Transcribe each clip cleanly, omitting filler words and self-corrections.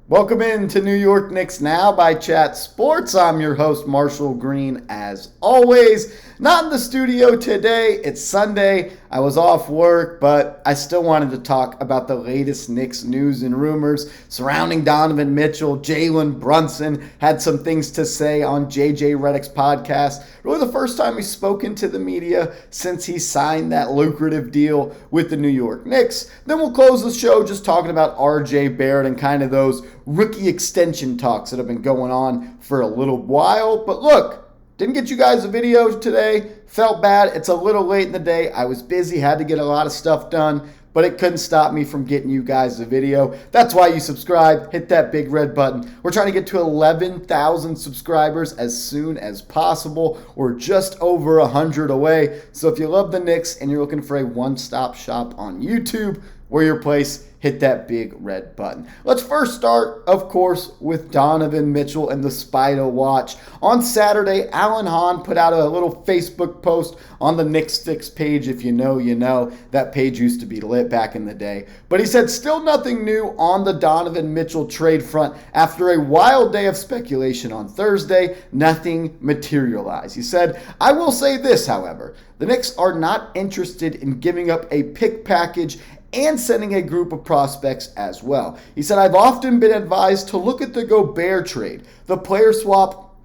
Welcome in to New York Knicks Now by Chat Sports. I'm your host, Marshall Green, as always. Not in the studio today. It's Sunday. I was off work, but I still wanted to talk about the latest Knicks news and rumors surrounding Donovan Mitchell. Jalen Brunson had some things to say on JJ Redick's podcast. Really the first time he's spoken to the media since he signed that lucrative deal with the New York Knicks. Then we'll close the show just talking about RJ Barrett and kind of those rookie extension talks that have been going on for a little while. But look, didn't get you guys a video today. Felt bad. It's a little late in the day. I was busy, had to get a lot of stuff done, but it couldn't stop me from getting you guys a video. That's why you subscribe. Hit that big red button. We're trying to get to 11,000 subscribers as soon as possible. We're just over 100 away. So if you love the Knicks and you're looking for a one-stop shop on YouTube, we're your place. Hit that big red button. Let's first start, of course, with Donovan Mitchell and the Spider Watch. On Saturday, Alan Hahn put out a little Facebook post on the Knicks Sticks page. If you know, you know. That page used to be lit back in the day. But he said still nothing new on the Donovan Mitchell trade front. After a wild day of speculation on Thursday, nothing materialized. He said, I will say this, however. The Knicks are not interested in giving up a pick package and sending a group of prospects as well. He said, I've often been advised to look at the Gobert trade. The player swap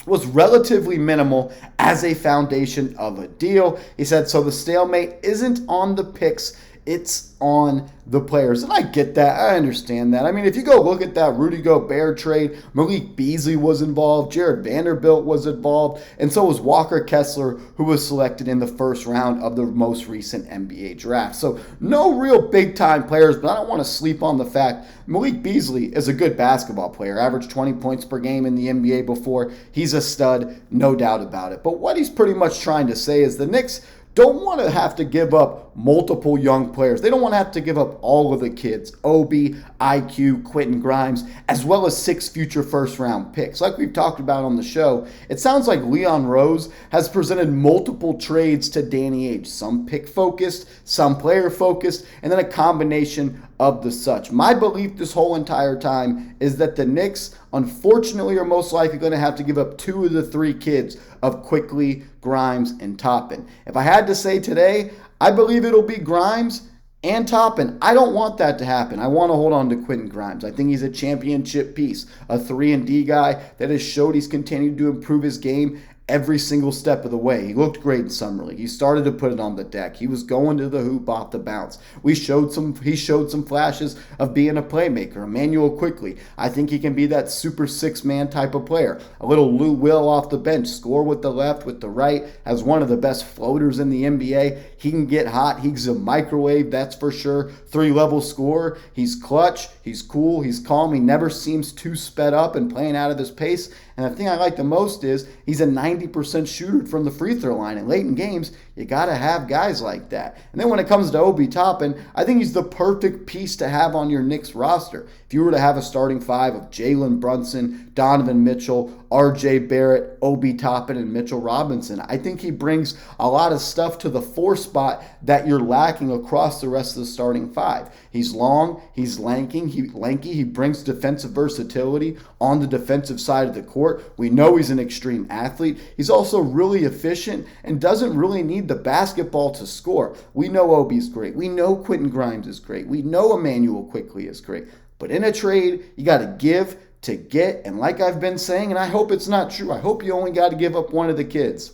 was relatively minimal as a foundation of a deal. He said, so the stalemate isn't on the picks, it's on the players. And I get that. I understand that. I mean, if you go look at that Rudy Gobert trade, Malik Beasley was involved, Jared Vanderbilt was involved, and so was Walker Kessler, who was selected in the first round of the most recent NBA draft. So no real big-time players, but I don't want to sleep on the fact Malik Beasley is a good basketball player, averaged 20 points per game in the NBA before. He's a stud, no doubt about it. But what he's pretty much trying to say is the Knicks don't want to have to give up multiple young players. They don't want to have to give up all of the kids, Obi, IQ, Quentin Grimes, as well as 6 future first-round picks. Like we've talked about on the show, it sounds like Leon Rose has presented multiple trades to Danny Ainge, some pick-focused, some player-focused, and then a combination of the such. My belief this whole entire time is that the Knicks, unfortunately, are most likely going to have to give up 2 of the 3 kids of Quickly, Grimes, and Toppin. If I had to say today, I believe it'll be Grimes and Toppin. I don't want that to happen. I want to hold on to Quentin Grimes. I think he's a championship piece, a 3-and-D guy that has showed he's continued to improve his game every single step of the way. He looked great in Summer League. He started to put it on the deck. He was going to the hoop off the bounce. He showed some flashes of being a playmaker. Emmanuel Quickly. I think he can be that super 6-man type of player. A little Lou Will off the bench. Score with the left, with the right. Has one of the best floaters in the NBA. He can get hot. He's a microwave, that's for sure. 3-level scorer. He's clutch. He's cool. He's calm. He never seems too sped up and playing out of his pace. And the thing I like the most is he's a 90% shooter from the free throw line. And late in games, you got to have guys like that. And then when it comes to Obi Toppin, I think he's the perfect piece to have on your Knicks roster. If you were to have a starting 5 of Jalen Brunson, Donovan Mitchell, RJ Barrett, Obi Toppin, and Mitchell Robinson, I think he brings a lot of stuff to the 4 spot that you're lacking across the rest of the starting 5. He's long, he's lanky, he brings defensive versatility on the defensive side of the court. We know he's an extreme athlete. He's also really efficient and doesn't really need the basketball to score. We know Obi's great. We know Quentin Grimes is great. We know Emmanuel Quickly is great. But in a trade, you got to give to get. And like I've been saying, and I hope it's not true, I hope you only got to give up one of the kids.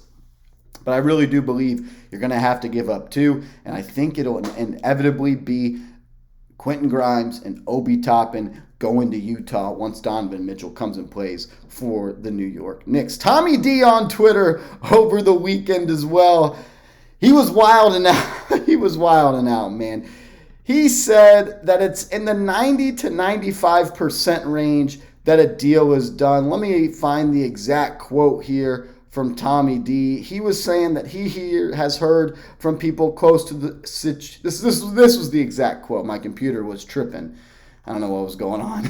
But I really do believe you're going to have to give up 2. And I think it'll inevitably be Quentin Grimes and Obi Toppin going to Utah once Donovan Mitchell comes and plays for the New York Knicks. Tommy D on Twitter over the weekend as well. He was wilding out. He was wilding out, man. He said that it's in the 90 to 95% range that a deal is done. Let me find the exact quote here from Tommy D. He was saying that he has heard from people close to the this was the exact quote. My computer was tripping. I don't know what was going on.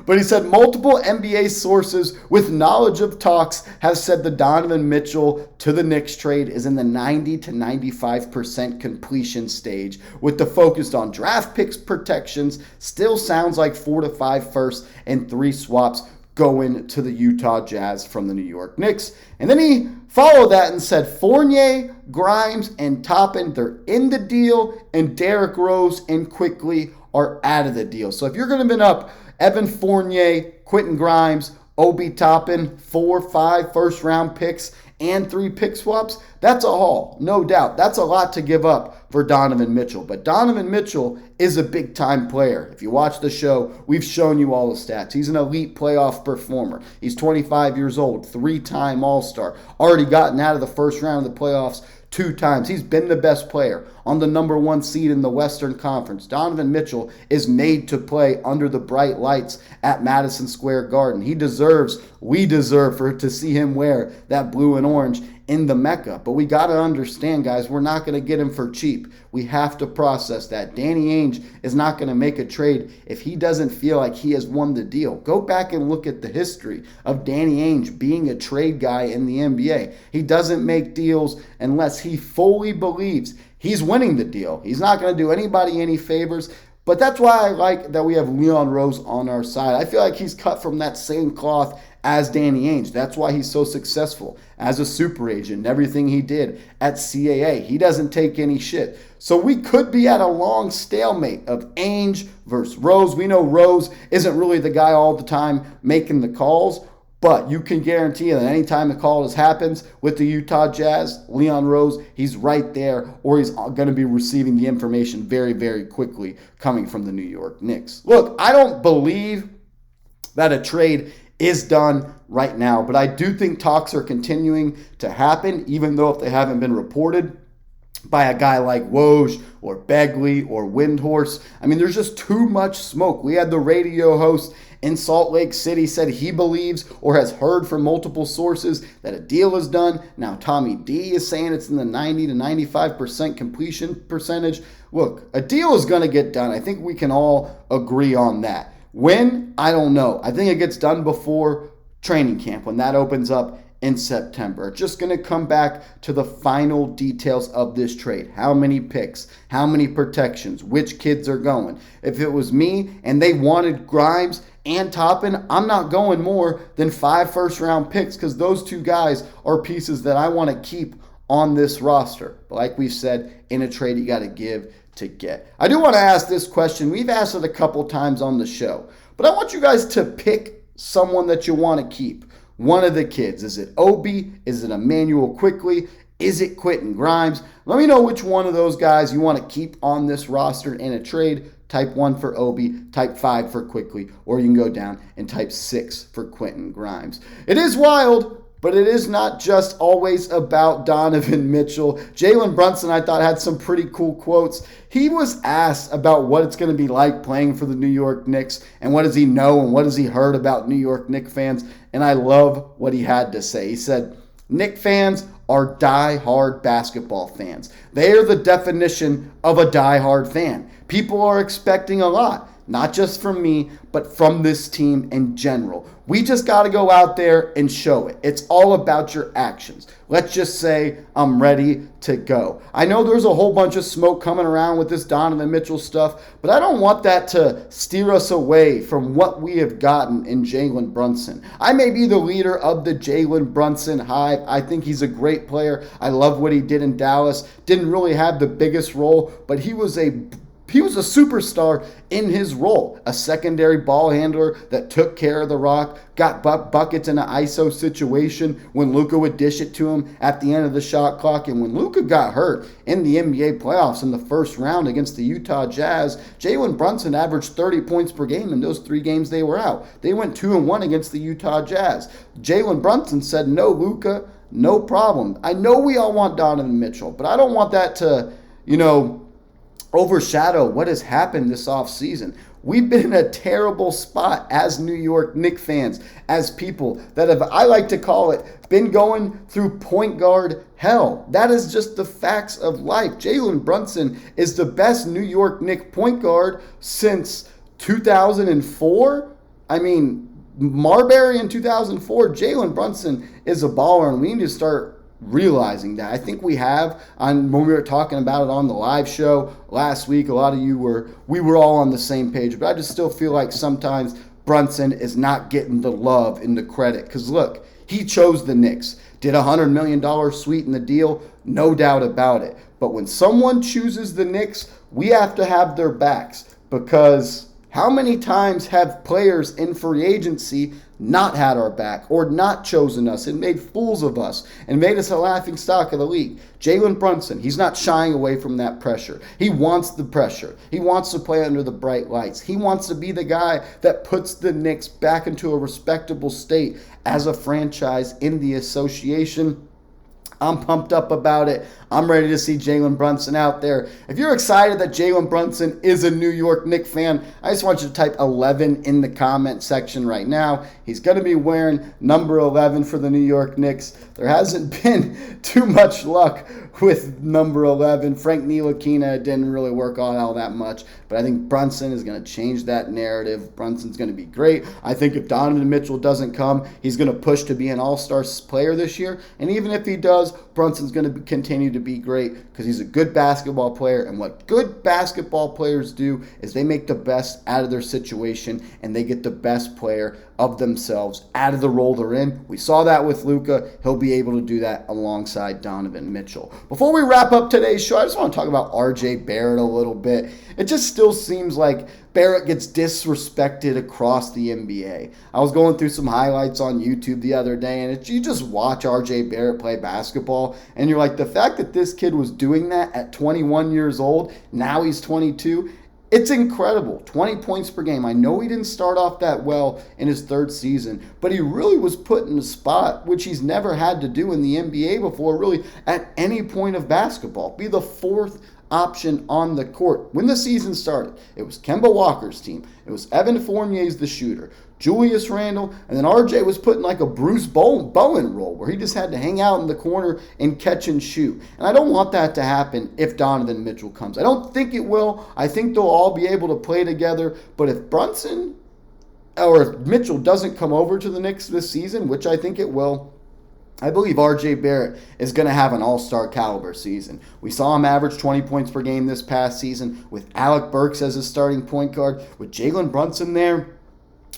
But he said multiple NBA sources with knowledge of talks have said the Donovan Mitchell to the Knicks trade is in the 90 to 95% completion stage, with the focus on draft picks protections. Still sounds like 4 to 5 firsts and 3 swaps going to the Utah Jazz from the New York Knicks. And then he followed that and said Fournier, Grimes, and Toppin, they're in the deal, and Derrick Rose and Quickly are out of the deal. So if you're going to been up Evan Fournier, Quentin Grimes, Obi Toppin, 4-5 first-round picks, and 3 pick swaps, that's a haul, no doubt. That's a lot to give up for Donovan Mitchell. But Donovan Mitchell is a big-time player. If you watch the show, we've shown you all the stats. He's an elite playoff performer. He's 25 years old, 3-time All-Star, already gotten out of the first round of the playoffs 2 times. He's been the best player on the number 1 seed in the Western Conference. Donovan Mitchell is made to play under the bright lights at Madison Square Garden. We deserve to see him wear that blue and orange in the Mecca. But we got to understand, guys, we're not going to get him for cheap. We have to process that. Danny Ainge is not going to make a trade if he doesn't feel like he has won the deal. Go back and look at the history of Danny Ainge being a trade guy in the NBA. He doesn't make deals unless he fully believes he's winning the deal. He's not going to do anybody any favors. But that's why I like that we have Leon Rose on our side. I feel like he's cut from that same cloth as Danny Ainge. That's why he's so successful as a super agent and everything he did at CAA. He doesn't take any shit. So we could be at a long stalemate of Ainge versus Rose. We know Rose isn't really the guy all the time making the calls, but you can guarantee that anytime a call happens with the Utah Jazz, Leon Rose, he's right there, or he's going to be receiving the information very, very quickly coming from the New York Knicks. Look, I don't believe that a trade is done right now, but I do think talks are continuing to happen, even though if they haven't been reported by a guy like Woj or Begley or Windhorse. I mean, there's just too much smoke. We had the radio host in Salt Lake City said he believes or has heard from multiple sources that a deal is done. Now Tommy D is saying it's in the 90 to 95% completion percentage. Look, a deal is going to get done. I think we can all agree on that. When? I don't know. I think it gets done before training camp when that opens up in September. It's just going to come back to the final details of this trade. How many picks? How many protections? Which kids are going? If it was me and they wanted Grimes and Toppin, I'm not going more than 5 first-round picks because those 2 guys are pieces that I want to keep on this roster. But like we've said, in a trade, you got to give to get. I do want to ask this question. We've asked it a couple times on the show, but I want you guys to pick someone that you want to keep. One of the kids. Is it Obi? Is it Emmanuel Quickly? Is it Quentin Grimes? Let me know which one of those guys you want to keep on this roster in a trade. Type 1 for Obi, type 5 for Quickly, or you can go down and type 6 for Quentin Grimes. It is wild, but it is not just always about Donovan Mitchell. Jalen Brunson, I thought, had some pretty cool quotes. He was asked about what it's going to be like playing for the New York Knicks and what does he know and what has he heard about New York Knicks fans. And I love what he had to say. He said, Knicks fans are die-hard basketball fans. They are the definition of a die-hard fan. People are expecting a lot, not just from me, but from this team in general. We just got to go out there and show it. It's all about your actions. Let's just say I'm ready to go. I know there's a whole bunch of smoke coming around with this Donovan Mitchell stuff, but I don't want that to steer us away from what we have gotten in Jalen Brunson. I may be the leader of the Jalen Brunson hive. I think he's a great player. I love what he did in Dallas. Didn't really have the biggest role, but he was a superstar in his role, a secondary ball handler that took care of the rock, got buckets in an ISO situation when Luka would dish it to him at the end of the shot clock. And when Luka got hurt in the NBA playoffs in the first round against the Utah Jazz, Jalen Brunson averaged 30 points per game in those 3 games they were out. They went 2-1 against the Utah Jazz. Jalen Brunson said, no, Luka, no problem. I know we all want Donovan Mitchell, but I don't want that to, overshadow what has happened this offseason. We've been in a terrible spot as New York Knicks fans, as people that have, I like to call it, been going through point guard hell. That is just the facts of life. Jalen Brunson is the best New York Knicks point guard since 2004, I mean, Marbury in 2004, Jalen Brunson is a baller, and we need to start realizing that. I think we have, when we were talking about it on the live show last week, a lot of we were all on the same page, but I just still feel like sometimes Brunson is not getting the love and the credit. Because look, he chose the Knicks. Did a $100 million sweeten the deal? No doubt about it. But when someone chooses the Knicks, we have to have their backs, because how many times have players in free agency not had our back or not chosen us and made fools of us and made us a laughing stock of the league? Jalen Brunson, he's not shying away from that pressure. He wants the pressure. He wants to play under the bright lights. He wants to be the guy that puts the Knicks back into a respectable state as a franchise in the association. I'm pumped up about it. I'm ready to see Jalen Brunson out there. If you're excited that Jalen Brunson is a New York Knicks fan, I just want you to type 11 in the comment section right now. He's going to be wearing number 11 for the New York Knicks. There hasn't been too much luck with number 11. Frank Ntilikina didn't really work on all that much, but I think Brunson is going to change that narrative. Brunson's going to be great. I think if Donovan Mitchell doesn't come, he's going to push to be an all-star player this year, and even if he does, Brunson's going to continue to be great because he's a good basketball player, and what good basketball players do is they make the best out of their situation, and they get the best player of themselves out of the role they're in. We saw that with Luka. He'll be able to do that alongside Donovan Mitchell. Before we wrap up today's show, I just want to talk about RJ Barrett a little bit. It just still seems like Barrett gets disrespected across the NBA. I was going through some highlights on YouTube the other day, and you just watch RJ Barrett play basketball, and you're like, the fact that this kid was doing that at 21 years old, now he's 22, it's incredible. 20 points per game. I know he didn't start off that well in his third season, but he really was put in a spot which he's never had to do in the NBA before, really, at any point of basketball. Be the fourth option on the court. When the season started, it was Kemba Walker's team. It was Evan Fournier's the shooter, Julius Randle, and then RJ was put in like a Bruce Bowen role where he just had to hang out in the corner and catch and shoot. And I don't want that to happen if Donovan Mitchell comes. I don't think it will. I think they'll all be able to play together. But if Brunson or if Mitchell doesn't come over to the Knicks this season, which I think it will, I believe RJ Barrett is going to have an all-star caliber season. We saw him average 20 points per game this past season with Alec Burks as his starting point guard, with Jalen Brunson there.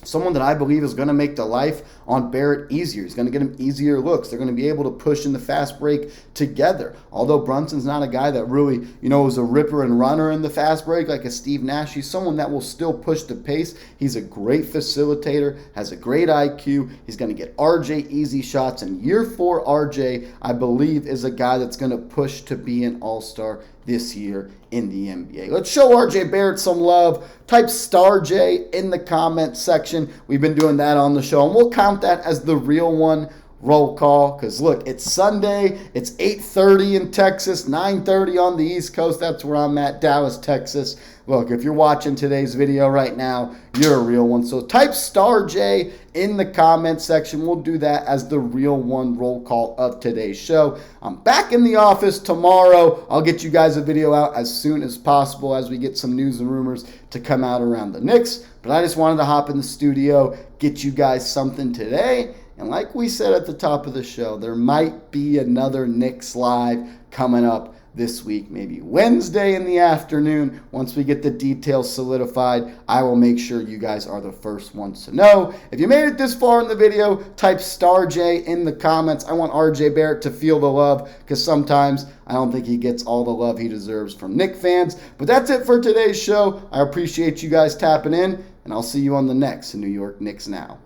Someone that I believe is going to make the life on Barrett easier. He's going to get him easier looks. They're going to be able to push in the fast break together. Although Brunson's not a guy that really, is a ripper and runner in the fast break like a Steve Nash. He's someone that will still push the pace. He's a great facilitator, has a great IQ. He's going to get RJ easy shots. And year 4 RJ, I believe, is a guy that's going to push to be an all-star this year in the NBA. Let's show RJ Barrett some love. Type star J in the comment section. We've been doing that on the show, and we'll count that as the real one roll call, because look, it's Sunday. It's 8:30 in Texas, 9:30 on the East Coast. That's where I'm at, Dallas, Texas. Look, if you're watching today's video right now, you're a real one. So type star J in the comment section. We'll do that as the real one roll call of today's show. I'm back in the office tomorrow. I'll get you guys a video out as soon as possible as we get some news and rumors to come out around the Knicks. But I just wanted to hop in the studio, get you guys something today. And like we said at the top of the show, there might be another Knicks Live coming up this week, maybe Wednesday in the afternoon. Once we get the details solidified, I will make sure you guys are the first ones to know. If you made it this far in the video, type star J in the comments. I want RJ Barrett to feel the love, because sometimes I don't think he gets all the love he deserves from Knicks fans. But that's it for today's show. I appreciate you guys tapping in, and I'll see you on the next New York Knicks Now.